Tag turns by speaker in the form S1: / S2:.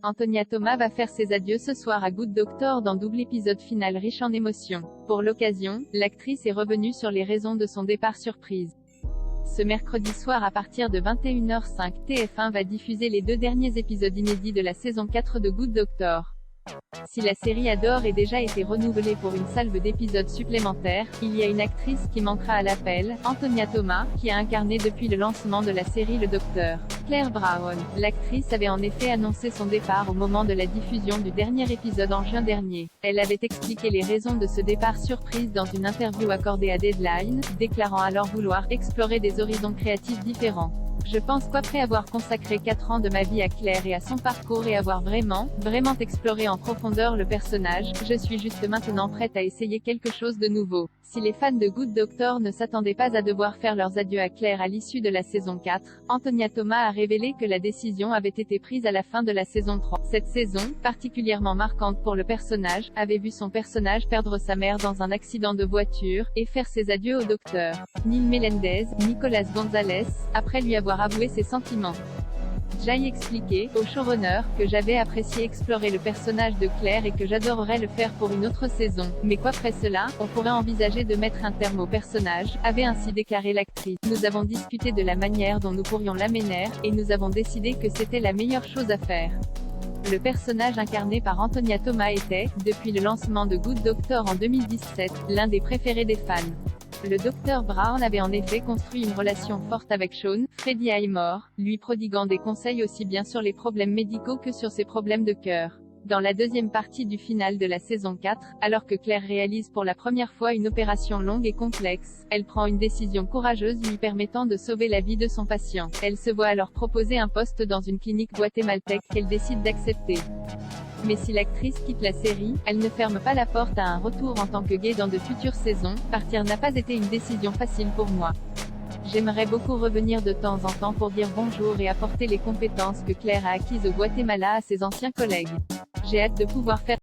S1: Antonia Thomas va faire ses adieux ce soir à Good Doctor dans double épisode final riche en émotions. Pour l'occasion, l'actrice est revenue sur les raisons de son départ surprise. Ce mercredi soir à partir de 21h05, TF1 va diffuser les 2 derniers épisodes inédits de la saison 4 de Good Doctor. Si la série a d'ores et déjà été renouvelée pour une salve d'épisodes supplémentaires, il y a une actrice qui manquera à l'appel, Antonia Thomas, qui a incarné depuis le lancement de la série le Docteur. Claire Brown. L'actrice avait en effet annoncé son départ au moment de la diffusion du dernier épisode en juin dernier. Elle avait expliqué les raisons de ce départ surprise dans une interview accordée à Deadline, déclarant alors vouloir explorer des horizons créatifs différents. Je pense qu'après avoir consacré 4 ans de ma vie à Claire et à son parcours et avoir vraiment exploré en profondeur le personnage, je suis juste maintenant prête à essayer quelque chose de nouveau. Si les fans de Good Doctor ne s'attendaient pas à devoir faire leurs adieux à Claire à l'issue de la saison 4, Antonia Thomas a révélé que la décision avait été prise à la fin de la saison 3. Cette saison, particulièrement marquante pour le personnage, avait vu son personnage perdre sa mère dans un accident de voiture, et faire ses adieux au docteur Neil Melendez, Nicolas Gonzalez, après lui avoir avoué ses sentiments. J'ai expliqué, au showrunner, que j'avais apprécié explorer le personnage de Claire et que j'adorerais le faire pour une autre saison, mais qu'après cela, on pourrait envisager de mettre un terme au personnage, avait ainsi déclaré l'actrice. Nous avons discuté de la manière dont nous pourrions l'amener, et nous avons décidé que c'était la meilleure chose à faire. Le personnage incarné par Antonia Thomas était, depuis le lancement de Good Doctor en 2017, l'un des préférés des fans. Le Dr Brown avait en effet construit une relation forte avec Sean, Freddie Highmore, lui prodiguant des conseils aussi bien sur les problèmes médicaux que sur ses problèmes de cœur. Dans la deuxième partie du final de la saison 4, alors que Claire réalise pour la première fois une opération longue et complexe, elle prend une décision courageuse lui permettant de sauver la vie de son patient. Elle se voit alors proposer un poste dans une clinique guatémaltèque qu'elle décide d'accepter. Mais si l'actrice quitte la série, elle ne ferme pas la porte à un retour en tant que gay dans de futures saisons. Partir n'a pas été une décision facile pour moi. J'aimerais beaucoup revenir de temps en temps pour dire bonjour et apporter les compétences que Claire a acquises au Guatemala à ses anciens collègues. J'ai hâte de pouvoir faire